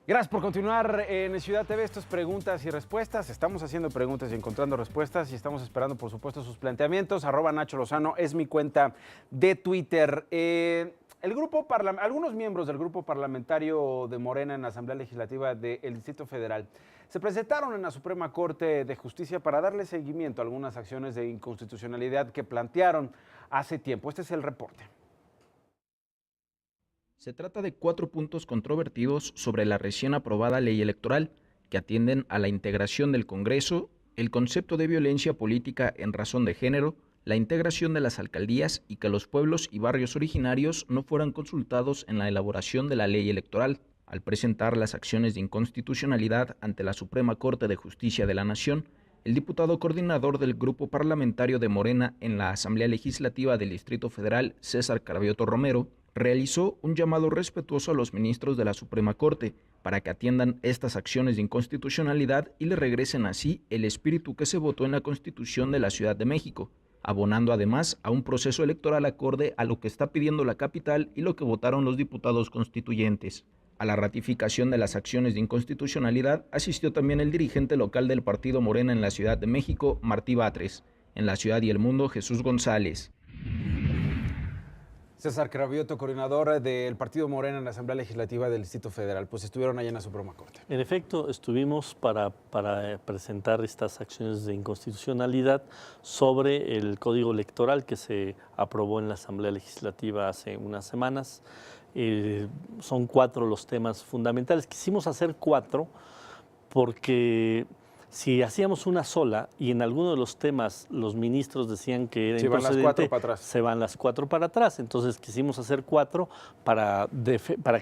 Gracias por continuar en Ciudad TV. Esto es preguntas y respuestas. Estamos haciendo preguntas y encontrando respuestas y estamos esperando, por supuesto, sus planteamientos. @Nacho Lozano es mi cuenta de Twitter. Algunos miembros del grupo parlamentario de Morena en la Asamblea Legislativa del Distrito Federal se presentaron en la Suprema Corte de Justicia para darle seguimiento a algunas acciones de inconstitucionalidad que plantearon hace tiempo. Este es el reporte. Se trata de 4 puntos controvertidos sobre la recién aprobada ley electoral que atienden a la integración del Congreso, el concepto de violencia política en razón de género, la integración de las alcaldías y que los pueblos y barrios originarios no fueran consultados en la elaboración de la ley electoral. Al presentar las acciones de inconstitucionalidad ante la Suprema Corte de Justicia de la Nación, el diputado coordinador del grupo parlamentario de Morena en la Asamblea Legislativa del Distrito Federal, César Cravioto Romero, realizó un llamado respetuoso a los ministros de la Suprema Corte para que atiendan estas acciones de inconstitucionalidad y le regresen así el espíritu que se votó en la Constitución de la Ciudad de México, abonando además a un proceso electoral acorde a lo que está pidiendo la capital y lo que votaron los diputados constituyentes. A la ratificación de las acciones de inconstitucionalidad asistió también el dirigente local del partido Morena en la Ciudad de México, Martí Batres, en la Ciudad y el Mundo, Jesús González. César Cravioto, coordinador del Partido Morena en la Asamblea Legislativa del Distrito Federal, pues estuvieron allá en la Suprema Corte. En efecto, estuvimos para presentar estas acciones de inconstitucionalidad sobre el Código Electoral que se aprobó en la Asamblea Legislativa hace unas semanas. Son 4 los temas fundamentales. Quisimos hacer 4 porque si hacíamos una sola y en alguno de los temas los ministros decían que era improcedente, van las 4 para atrás. se van las 4 para atrás. Entonces quisimos hacer 4 para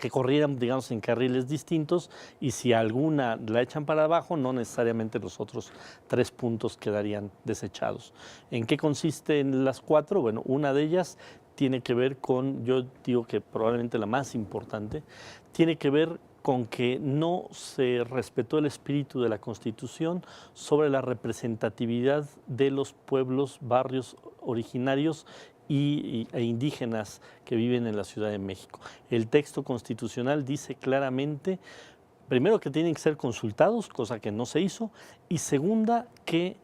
que corrieran, digamos, en carriles distintos, y si alguna la echan para abajo, no necesariamente los otros 3 puntos quedarían desechados. ¿En qué consisten las 4? Bueno, una de ellas tiene que ver con, yo digo que probablemente la más importante, tiene que ver con que no se respetó el espíritu de la Constitución sobre la representatividad de los pueblos, barrios originarios e indígenas que viven en la Ciudad de México. El texto constitucional dice claramente, primero, que tienen que ser consultados, cosa que no se hizo, y segunda, que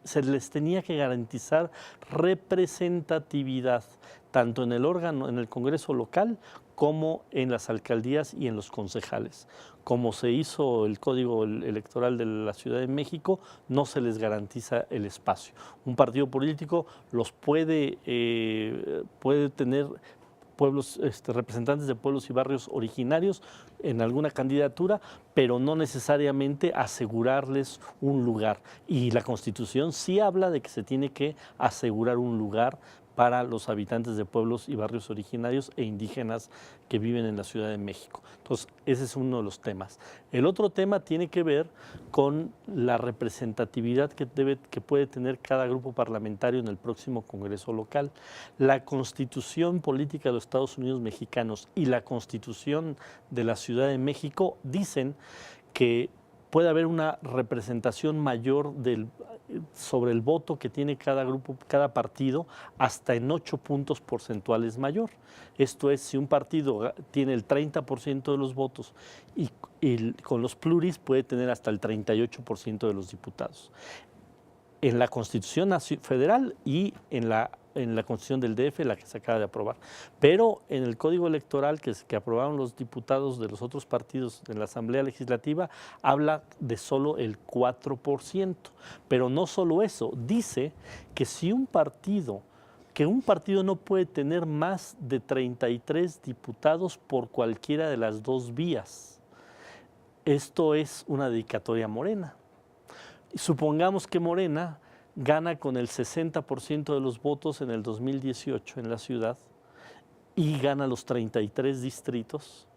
se les tenía que garantizar representatividad, tanto en el órgano, en el Congreso local, como en las alcaldías y en los concejales. Como se hizo el Código Electoral de la Ciudad de México, no se les garantiza el espacio. Un partido político los puede tener representantes de pueblos y barrios originarios en alguna candidatura, pero no necesariamente asegurarles un lugar. Y la Constitución sí habla de que se tiene que asegurar un lugar para los habitantes de pueblos y barrios originarios e indígenas que viven en la Ciudad de México. Entonces, ese es uno de los temas. El otro tema tiene que ver con la representatividad que puede tener cada grupo parlamentario en el próximo Congreso local. La Constitución Política de los Estados Unidos Mexicanos y la Constitución de la Ciudad de México dicen que puede haber una representación mayor sobre el voto que tiene cada grupo, cada partido, hasta en 8 puntos porcentuales mayor. Esto es, si un partido tiene el 30% de los votos y con los pluris puede tener hasta el 38% de los diputados. En la Constitución Federal y en la Constitución del DF, la que se acaba de aprobar. Pero en el Código Electoral que aprobaron los diputados de los otros partidos en la Asamblea Legislativa, habla de solo el 4%. Pero no solo eso, dice que un partido no puede tener más de 33 diputados por cualquiera de las 2 vías. Esto es una dedicatoria a Morena. Supongamos que Morena gana con el 60% de los votos en el 2018 en la ciudad y gana los 33 distritos.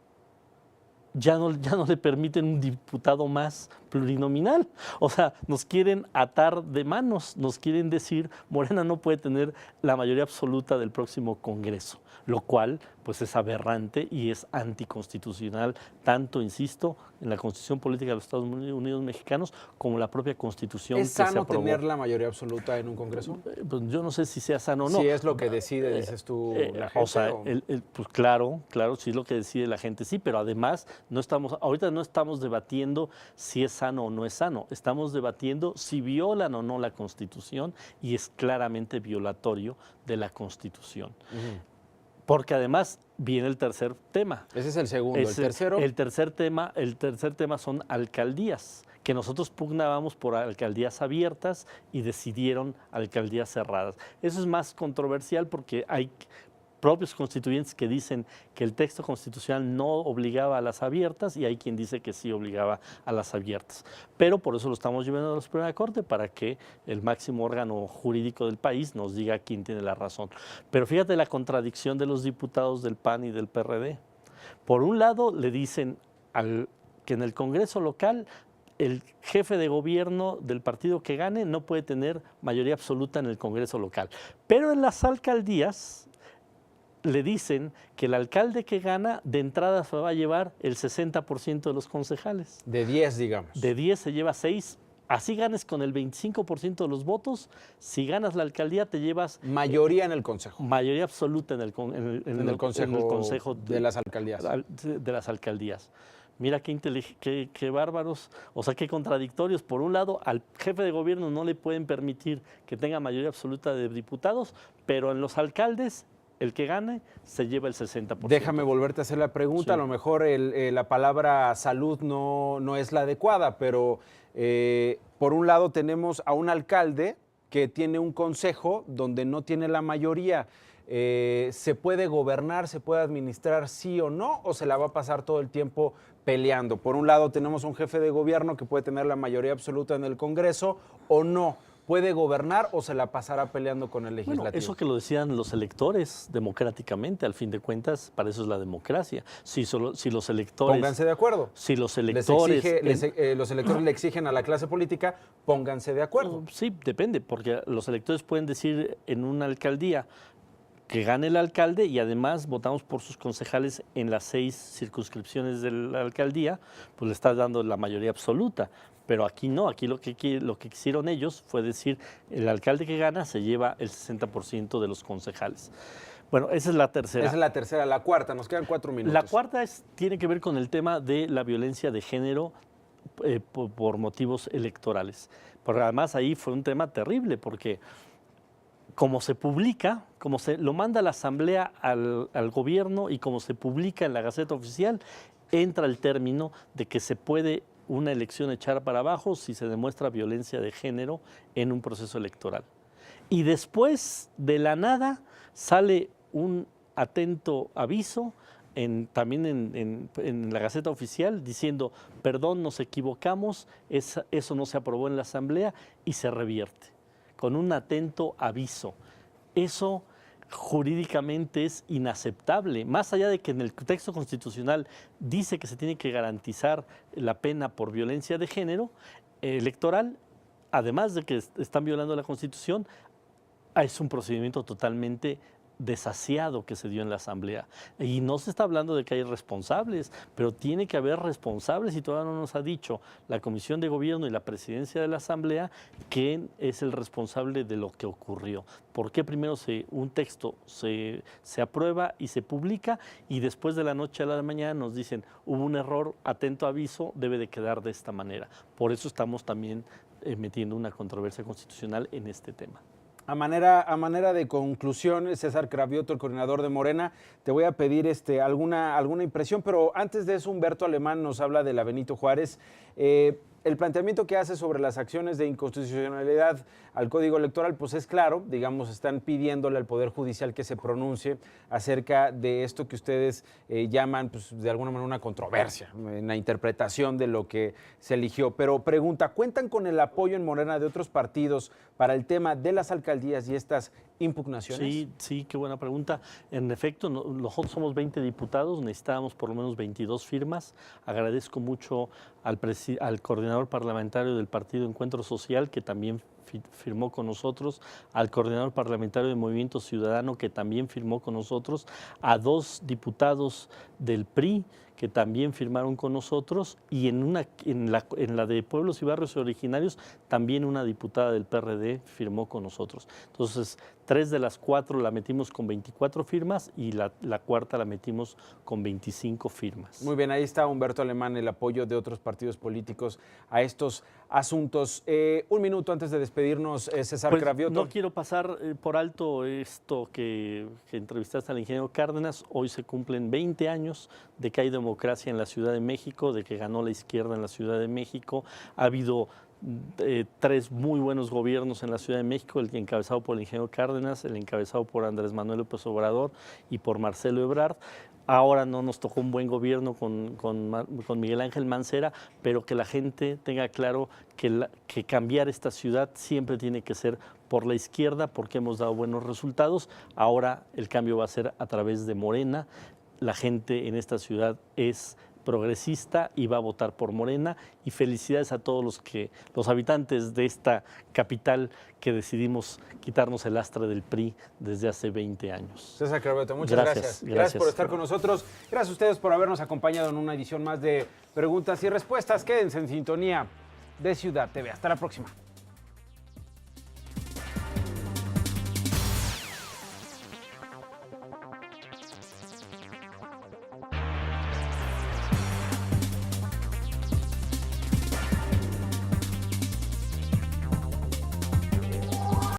Ya no le permiten un diputado más plurinominal. O sea, nos quieren atar de manos, nos quieren decir, Morena no puede tener la mayoría absoluta del próximo Congreso, lo cual pues es aberrante y es anticonstitucional, tanto, insisto, en la Constitución Política de los Estados Unidos Mexicanos como la propia Constitución ¿Es que se sano aprobó. tener la mayoría absoluta en un Congreso? Pues yo no sé si sea sano o no. Si es lo que decide, dices tú, la gente. O sea, pues claro, sí es lo que decide la gente, sí, pero además ahorita no estamos debatiendo si es sano o no es sano, estamos debatiendo si violan o no la Constitución y es claramente violatorio de la Constitución. Porque además viene el tercer tema. Ese es el segundo. ¿El tercero? El tercer tema son alcaldías, que nosotros pugnábamos por alcaldías abiertas y decidieron alcaldías cerradas. Eso es más controversial porque hay propios constituyentes que dicen que el texto constitucional no obligaba a las abiertas y hay quien dice que sí obligaba a las abiertas. Pero por eso lo estamos llevando a la Suprema Corte, para que el máximo órgano jurídico del país nos diga quién tiene la razón. Pero fíjate la contradicción de los diputados del PAN y del PRD. Por un lado le dicen que en el Congreso local el jefe de gobierno del partido que gane no puede tener mayoría absoluta en el Congreso local. Pero en las alcaldías le dicen que el alcalde que gana de entrada se va a llevar el 60% de los concejales. De 10, digamos. De 10 se lleva 6. Así ganes con el 25% de los votos, si ganas la alcaldía te llevas... Mayoría en el Consejo. Mayoría absoluta en el Consejo de las alcaldías. De las alcaldías. Mira qué bárbaros, o sea, qué contradictorios. Por un lado, al jefe de gobierno no le pueden permitir que tenga mayoría absoluta de diputados, pero en los alcaldes el que gane se lleva el 60%. Déjame volverte a hacer la pregunta. Sí. A lo mejor la palabra salud no es la adecuada, pero por un lado tenemos a un alcalde que tiene un consejo donde no tiene la mayoría. ¿Se puede gobernar, se puede administrar sí o no, o se la va a pasar todo el tiempo peleando? Por un lado tenemos un jefe de gobierno que puede tener la mayoría absoluta en el Congreso o no. ¿Puede gobernar o se la pasará peleando con el legislativo? Bueno, eso que lo decían los electores democráticamente, al fin de cuentas, para eso es la democracia. Si los electores... Pónganse de acuerdo. Si los electores... los electores le exigen a la clase política, pónganse de acuerdo. Sí, depende, porque los electores pueden decir en una alcaldía que gane el alcalde y además votamos por sus concejales en las 6 circunscripciones de la alcaldía, pues le está dando la mayoría absoluta. Pero aquí no, aquí lo que quisieron ellos fue decir, el alcalde que gana se lleva el 60% de los concejales. Bueno, esa es la tercera. Esa es la tercera. La cuarta, nos quedan 4 minutos. La cuarta tiene que ver con el tema de la violencia de género por motivos electorales. Porque además ahí fue un tema terrible, porque como se publica, como se lo manda la Asamblea al gobierno y como se publica en la Gaceta Oficial, entra el término de que se puede una elección echar para abajo si se demuestra violencia de género en un proceso electoral. Y después, de la nada, sale un atento aviso también en la Gaceta Oficial diciendo, perdón, nos equivocamos, eso no se aprobó en la Asamblea, y se revierte, con un atento aviso. Eso jurídicamente es inaceptable, más allá de que en el texto constitucional dice que se tiene que garantizar la pena por violencia de género electoral, además de que están violando la Constitución, es un procedimiento totalmente desasiado que se dio en la Asamblea. Y no se está hablando de que hay responsables, pero tiene que haber responsables y todavía no nos ha dicho la Comisión de Gobierno y la Presidencia de la Asamblea quién es el responsable de lo que ocurrió. ¿Por qué primero un texto se aprueba y se publica y después de la noche a la mañana nos dicen hubo un error, atento aviso, debe de quedar de esta manera? Por eso estamos también metiendo una controversia constitucional en este tema. A manera de conclusión, César Cravioto, el coordinador de Morena, te voy a pedir alguna impresión, pero antes de eso, Humberto Alemán nos habla de la Benito Juárez. El planteamiento que hace sobre las acciones de inconstitucionalidad al Código Electoral, pues es claro, digamos, están pidiéndole al Poder Judicial que se pronuncie acerca de esto que ustedes llaman, pues, de alguna manera una controversia en la interpretación de lo que se eligió. Pero pregunta, ¿cuentan con el apoyo en Morena de otros partidos para el tema de las alcaldías y estas impugnaciones? Sí, qué buena pregunta. En efecto, nosotros somos 20 diputados, necesitábamos por lo menos 22 firmas. Agradezco mucho al coordinador parlamentario del Partido Encuentro Social, que también firmó con nosotros, al coordinador parlamentario de Movimiento Ciudadano, que también firmó con nosotros, a 2 diputados del PRI, que también firmaron con nosotros, y en la de Pueblos y Barrios Originarios, también una diputada del PRD firmó con nosotros. Entonces, 3 de las 4 la metimos con 24 firmas y la cuarta la metimos con 25 firmas. Muy bien, ahí está Humberto Alemán, el apoyo de otros partidos políticos a estos asuntos. Un minuto antes de despedirnos, César Pues, Cravioto. no quiero pasar por alto esto que entrevistaste al ingeniero Cárdenas. Hoy se cumplen 20 años de que hay democracia en la Ciudad de México, de que ganó la izquierda en la Ciudad de México. Ha habido 3 muy buenos gobiernos en la Ciudad de México, el encabezado por el ingeniero Cárdenas, el encabezado por Andrés Manuel López Obrador y por Marcelo Ebrard. Ahora no nos tocó un buen gobierno con Miguel Ángel Mancera, pero que la gente tenga claro que cambiar esta ciudad siempre tiene que ser por la izquierda, porque hemos dado buenos resultados. Ahora el cambio va a ser a través de Morena. La gente en esta ciudad es progresista y va a votar por Morena, y felicidades a todos los habitantes de esta capital que decidimos quitarnos el lastre del PRI desde hace 20 años. César Cravioto, muchas gracias. Gracias por estar con nosotros. Gracias a ustedes por habernos acompañado en una edición más de Preguntas y Respuestas. Quédense en sintonía de Ciudad TV. Hasta la próxima.